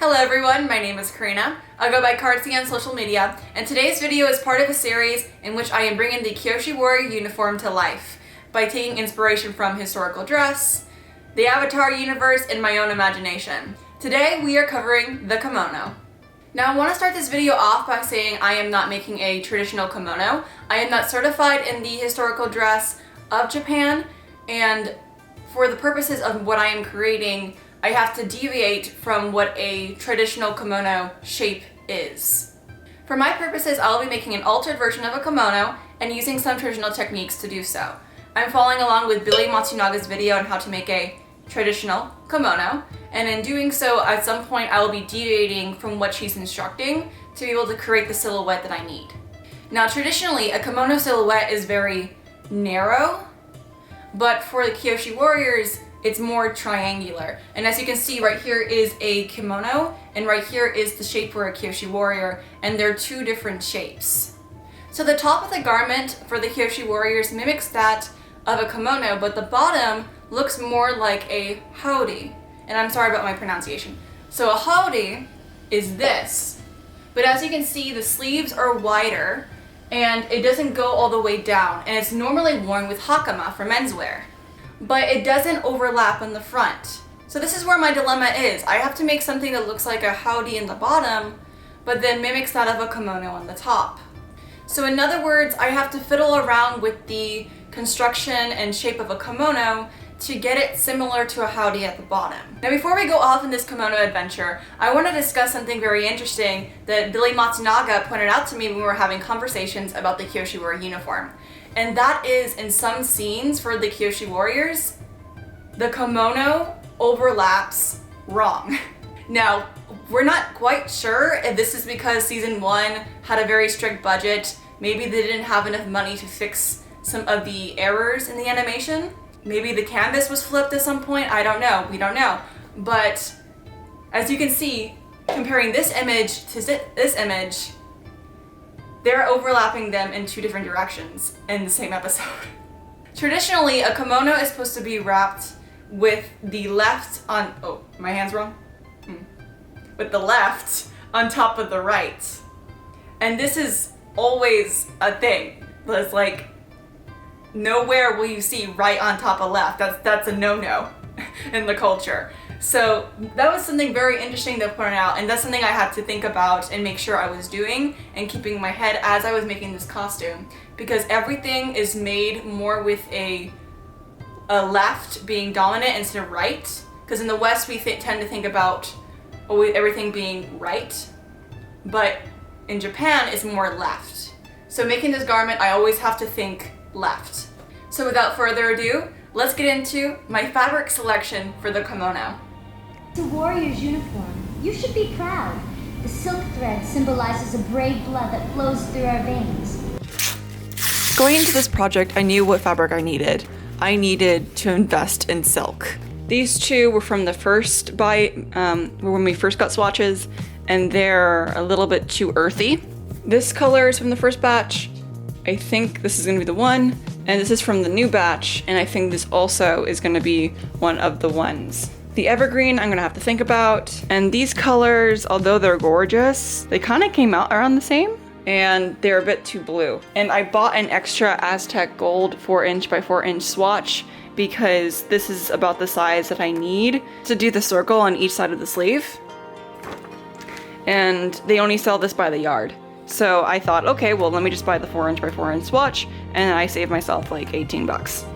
Hello everyone, my name is Karina. I go by Kartsy on social media, and today's video is part of a series in which I am bringing the Kyoshi warrior uniform to life by taking inspiration from historical dress, the Avatar universe, and my own imagination. Today we are covering the kimono. Now I want to start this video off by saying I am not making a traditional kimono. I am not certified in the historical dress of Japan, and for the purposes of what I am creating, I have to deviate from what a traditional kimono shape is. For my purposes, I'll be making an altered version of a kimono and using some traditional techniques to do so. I'm following along with Billy Matsunaga's video on how to make a traditional kimono, and in doing so, at some point I will be deviating from what she's instructing to be able to create the silhouette that I need. Now traditionally, a kimono silhouette is very narrow, but for the Kyoshi warriors, it's more triangular. And as you can see, right here is a kimono, and right here is the shape for a Kyoshi warrior, and they're two different shapes. So the top of the garment for the Kyoshi warriors mimics that of a kimono, but the bottom looks more like a haori. And I'm sorry about my pronunciation. So a haori is this, but as you can see, the sleeves are wider, and it doesn't go all the way down, and it's normally worn with hakama for menswear. But it doesn't overlap on the front. So this is where my dilemma is. I have to make something that looks like a haori in the bottom, but then mimics that of a kimono on the top. So in other words, I have to fiddle around with the construction and shape of a kimono to get it similar to a haori at the bottom. Now before we go off in this kimono adventure, I want to discuss something very interesting that Billy Matsunaga pointed out to me when we were having conversations about the Kyoshi warrior uniform. And that is, in some scenes for the Kyoshi warriors, the kimono overlaps wrong. Now, we're not quite sure if this is because season 1 had a very strict budget. Maybe they didn't have enough money to fix some of the errors in the animation. Maybe the canvas was flipped at some point. I don't know. We don't know. But as you can see, comparing this image to this image, they're overlapping them in two different directions in the same episode. Traditionally, a kimono is supposed to be wrapped with the left on, oh, my hand's wrong? With the left on top of the right. And this is always a thing. It's like, nowhere will you see right on top of left. That's a no-no in the culture. So that was something very interesting to point out, and that's something I had to think about and make sure I was doing and keeping in my head as I was making this costume, because everything is made more with a left being dominant instead of right, because in the West we tend to think about everything being right, but in Japan it's more left. So making this garment, I always have to think left. So without further ado, let's get into my fabric selection for the kimono. It's a warrior's uniform. You should be proud. The silk thread symbolizes a brave blood that flows through our veins. Going into this project, I knew what fabric I needed. I needed to invest in silk. These two were from the first buy, when we first got swatches, and they're a little bit too earthy. This color is from the first batch. I think this is gonna be the one, and this is from the new batch, and I think this also is gonna be one of the ones. The evergreen, I'm gonna have to think about. And these colors, although they're gorgeous, they kind of came out around the same, and they're a bit too blue. And I bought an extra Aztec Gold 4" by 4" swatch because this is about the size that I need to do the circle on each side of the sleeve. And they only sell this by the yard. So I thought, okay, well, let me just buy the 4" by 4" swatch, and I saved myself like 18 bucks.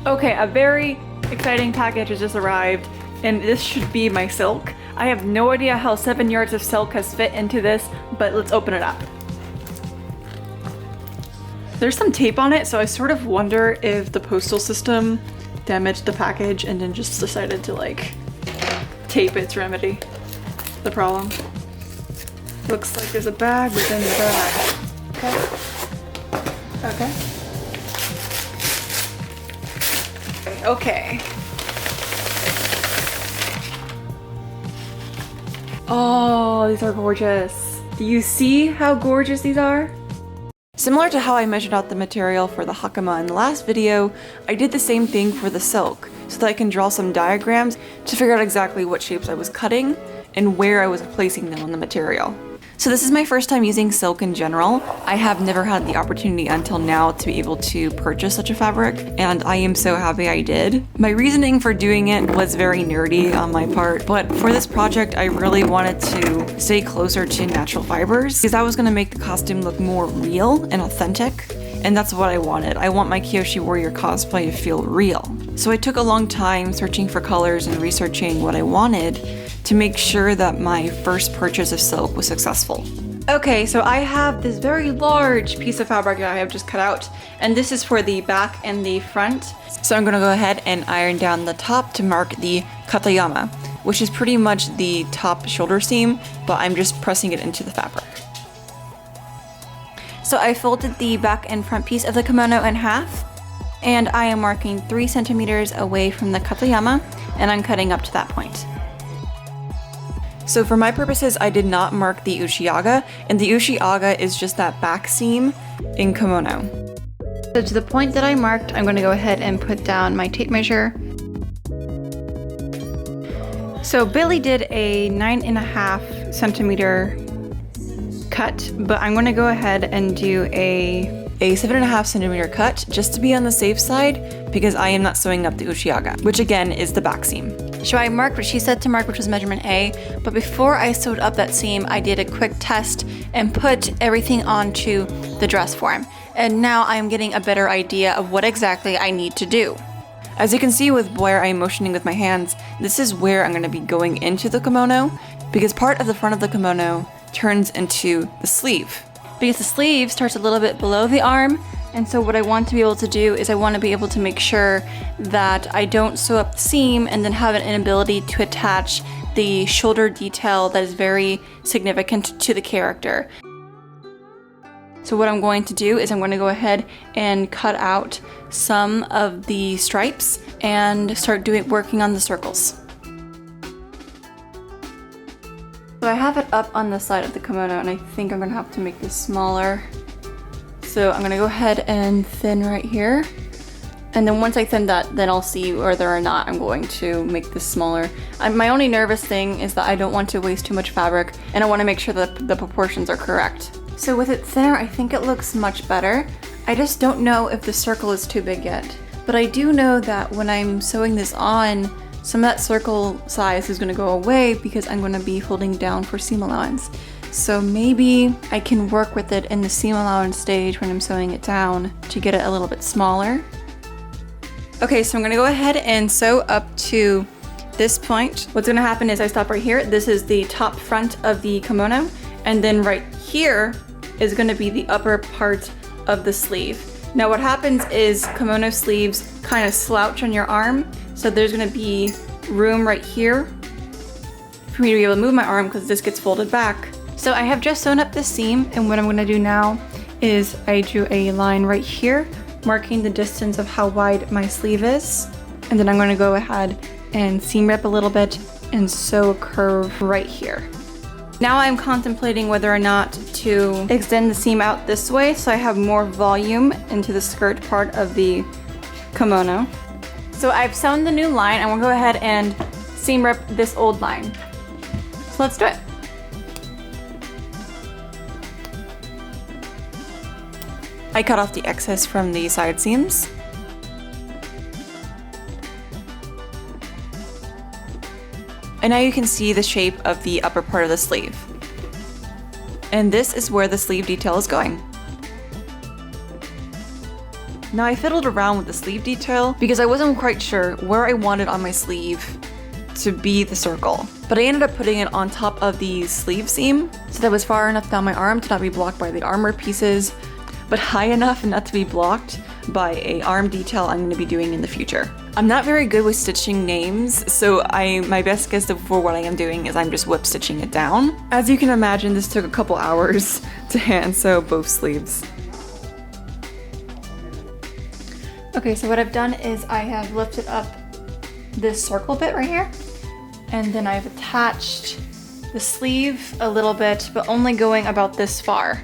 Okay, a very exciting package has just arrived, and this should be my silk. I have no idea how 7 yards of silk has fit into this, but let's open it up. There's some tape on it, so I sort of wonder if the postal system damaged the package and then just decided to like tape it to remedy the problem. Looks like there's a bag within the bag. Okay. Okay. Okay. Oh, these are gorgeous. Do you see how gorgeous these are? Similar to how I measured out the material for the hakama in the last video, I did the same thing for the silk, so that I can draw some diagrams to figure out exactly what shapes I was cutting and where I was placing them on the material. So this is my first time using silk in general. I have never had the opportunity until now to be able to purchase such a fabric, and I am so happy I did. My reasoning for doing it was very nerdy on my part, but for this project I really wanted to stay closer to natural fibers because that was going to make the costume look more real and authentic. And that's what I wanted. I want my Kyoshi warrior cosplay to feel real. So I took a long time searching for colors and researching what I wanted to make sure that my first purchase of silk was successful. Okay, so I have this very large piece of fabric that I have just cut out, and this is for the back and the front. So I'm gonna go ahead and iron down the top to mark the katayama, which is pretty much the top shoulder seam, but I'm just pressing it into the fabric. So I folded the back and front piece of the kimono in half, and I am marking 3 centimeters away from the katayama, and I'm cutting up to that point. So for my purposes, I did not mark the uchiaga, and the uchiaga is just that back seam in kimono. So to the point that I marked, I'm gonna go ahead and put down my tape measure. So Billy did a 9.5 centimeter cut, but I'm gonna go ahead and do a 7.5 centimeter cut just to be on the safe side because I am not sewing up the uchiaga, which again is the back seam. So I marked what she said to mark, which was measurement A, but before I sewed up that seam, I did a quick test and put everything onto the dress form. And now I'm getting a better idea of what exactly I need to do. As you can see with where I'm motioning with my hands, this is where I'm gonna be going into the kimono because part of the front of the kimono turns into the sleeve. Because the sleeve starts a little bit below the arm, and so what I want to be able to do is I want to be able to make sure that I don't sew up the seam and then have an inability to attach the shoulder detail that is very significant to the character. So what I'm going to do is I'm going to go ahead and cut out some of the stripes and start working on the circles. So I have it up on the side of the kimono, and I think I'm gonna have to make this smaller. So I'm gonna go ahead and thin right here. And then once I thin that, then I'll see whether or not I'm going to make this smaller. My only nervous thing is that I don't want to waste too much fabric, and I wanna make sure that the proportions are correct. So with it thinner, I think it looks much better. I just don't know if the circle is too big yet. But I do know that when I'm sewing this on, some of that circle size is going to go away because I'm going to be folding down for seam allowance. So maybe I can work with it in the seam allowance stage when I'm sewing it down to get it a little bit smaller. Okay, so I'm going to go ahead and sew up to this point. What's going to happen is I stop right here. This is the top front of the kimono, and then right here is going to be the upper part of the sleeve. Now what happens is kimono sleeves kind of slouch on your arm, so there's gonna be room right here for me to be able to move my arm because this gets folded back. So I have just sewn up this seam, and what I'm gonna do now is I drew a line right here, marking the distance of how wide my sleeve is. And then I'm gonna go ahead and seam rip a little bit and sew a curve right here. Now I'm contemplating whether or not to extend the seam out this way so I have more volume into the skirt part of the kimono. So I've sewn the new line. I'm gonna go ahead and seam rip this old line. So let's do it. I cut off the excess from the side seams. And now you can see the shape of the upper part of the sleeve. And this is where the sleeve detail is going. Now I fiddled around with the sleeve detail because I wasn't quite sure where I wanted on my sleeve to be the circle. But I ended up putting it on top of the sleeve seam so that it was far enough down my arm to not be blocked by the armor pieces, but high enough not to be blocked by a arm detail I'm going to be doing in the future. I'm not very good with stitching names, so my best guess for what I am doing is I'm just whip stitching it down. As you can imagine, this took a couple hours to hand sew both sleeves. Okay, so what I've done is I have lifted up this circle bit right here, and then I've attached the sleeve a little bit, but only going about this far.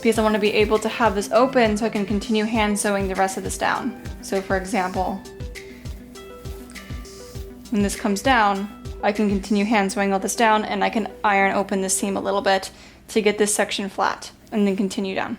because I want to be able to have this open so I can continue hand sewing the rest of this down. So for example, when this comes down, I can continue hand sewing all this down, and I can iron open this seam a little bit to get this section flat and then continue down.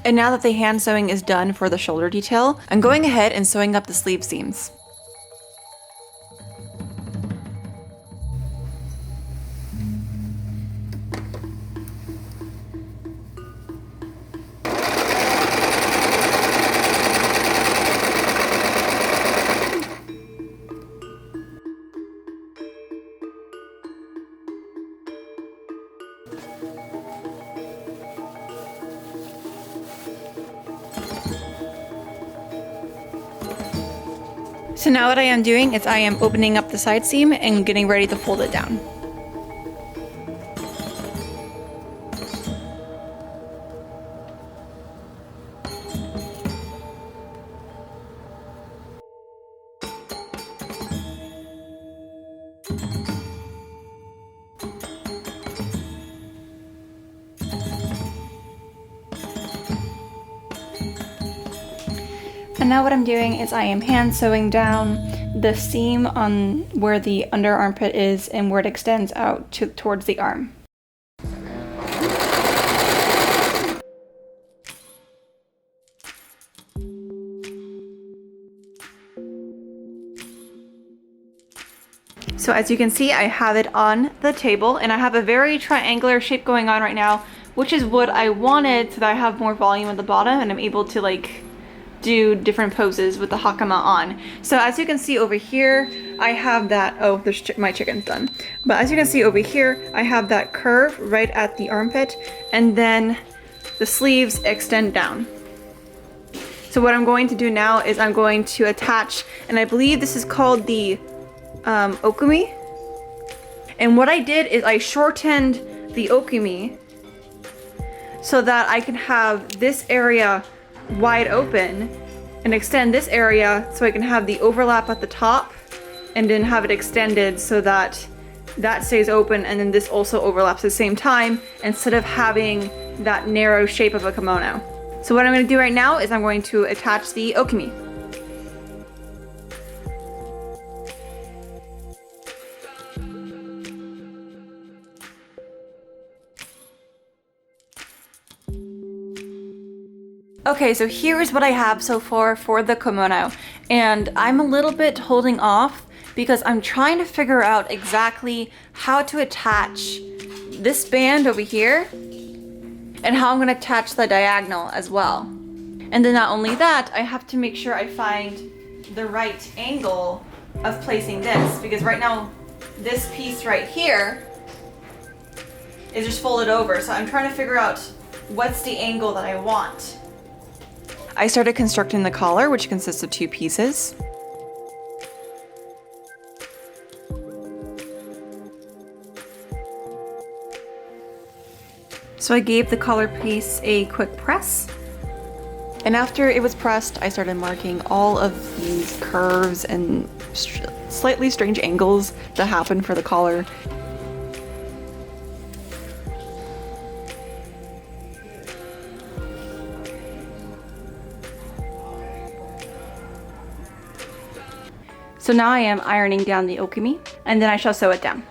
And now that the hand sewing is done for the shoulder detail, I'm going ahead and sewing up the sleeve seams. So now what I am doing is I am opening up the side seam and getting ready to fold it down. And now what I'm doing is I am hand sewing down the seam on where the under armpit is and where it extends out towards the arm. So as you can see, I have it on the table, and I have a very triangular shape going on right now, which is what I wanted so that I have more volume at the bottom and I'm able to like do different poses with the hakama on. So as you can see over here, I have that, oh, there's my chicken's done. But as you can see over here, I have that curve right at the armpit, and then the sleeves extend down. So what I'm going to do now is I'm going to attach, and I believe this is called the okumi. And what I did is I shortened the okumi so that I can have this area wide open and extend this area so I can have the overlap at the top and then have it extended so that that stays open, and then this also overlaps at the same time instead of having that narrow shape of a kimono. So what I'm going to do right now is I'm going to attach the okumi. Okay, so here's what I have so far for the kimono, and I'm a little bit holding off because I'm trying to figure out exactly how to attach this band over here and how I'm going to attach the diagonal as well. And then not only that, I have to make sure I find the right angle of placing this, because right now this piece right here is just folded over, so I'm trying to figure out what's the angle that I want. I started constructing the collar, which consists of 2 pieces. So I gave the collar piece a quick press. And after it was pressed, I started marking all of these curves and slightly strange angles that happen for the collar. So now I am ironing down the okumi, and then I shall sew it down.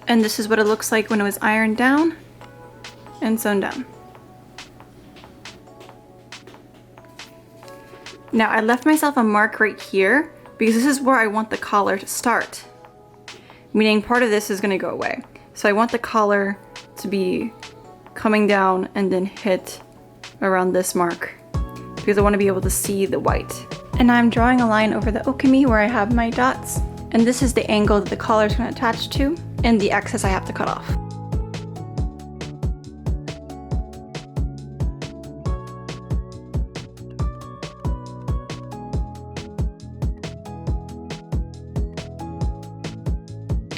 And this is what it looks like when it was ironed down and sewn down. Now I left myself a mark right here because this is where I want the collar to start, meaning part of this is going to go away. So I want the collar to be coming down and then hit around this mark because I want to be able to see the white. And I'm drawing a line over the okami where I have my dots. And this is the angle that the collar is going to attach to, and the excess I have to cut off.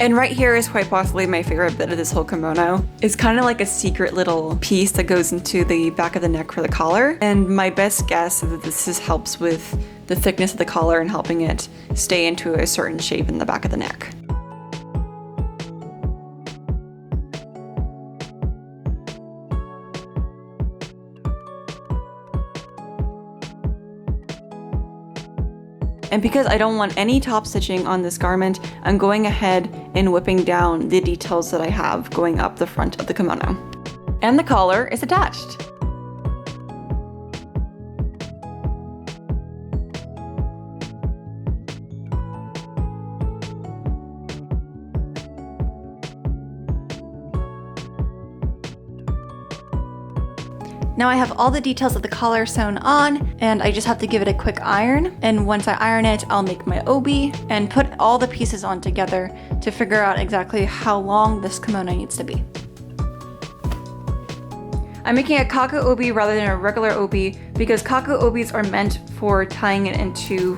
And right here is quite possibly my favorite bit of this whole kimono. It's kind of like a secret little piece that goes into the back of the neck for the collar. And my best guess is that this helps with the thickness of the collar and helping it stay into a certain shape in the back of the neck. And because I don't want any top stitching on this garment, I'm going ahead and whipping down the details that I have going up the front of the kimono. And the collar is attached. Now I have all the details of the collar sewn on, and I just have to give it a quick iron. And once I iron it, I'll make my obi and put all the pieces on together to figure out exactly how long this kimono needs to be. I'm making a kaku obi rather than a regular obi because kaku obis are meant for tying it into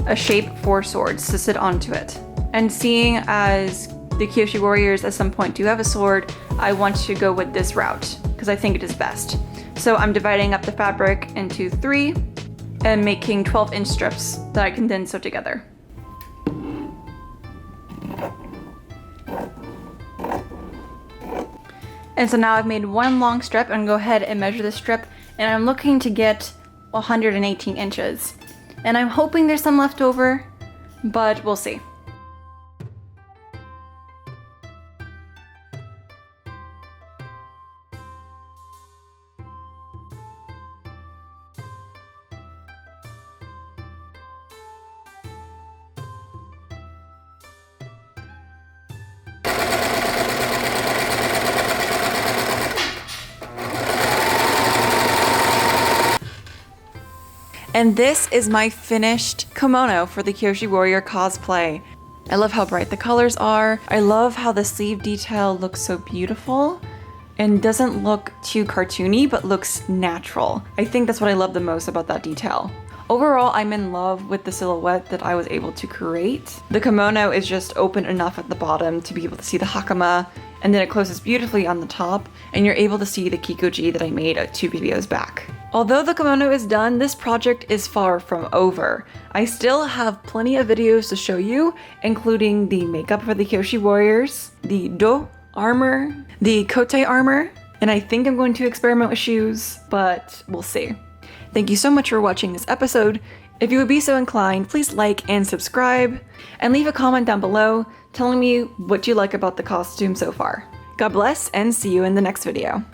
a shape for swords to sit onto it. And seeing as the Kyoshi warriors at some point do have a sword, I want to go with this route because I think it is best. So I'm dividing up the fabric into 3 and making 12-inch strips that I can then sew together. And so now I've made one long strip and go ahead and measure the strip, and I'm looking to get 118 inches. And I'm hoping there's some left over, but we'll see. And this is my finished kimono for the Kyoshi Warrior cosplay. I love how bright the colors are. I love how the sleeve detail looks so beautiful and doesn't look too cartoony, but looks natural. I think that's what I love the most about that detail. Overall, I'm in love with the silhouette that I was able to create. The kimono is just open enough at the bottom to be able to see the hakama, and then it closes beautifully on the top, and you're able to see the kikoji that I made 2 videos back. Although the kimono is done, this project is far from over. I still have plenty of videos to show you, including the makeup for the Kyoshi warriors, the do armor, the kote armor, and I think I'm going to experiment with shoes, but we'll see. Thank you so much for watching this episode. If you would be so inclined, please like and subscribe, and leave a comment down below telling me what you like about the costume so far. God bless, and see you in the next video.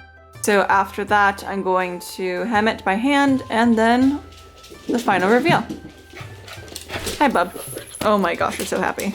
So after that, I'm going to hem it by hand, and then the final reveal. Hi, bub. Oh my gosh, you're so happy.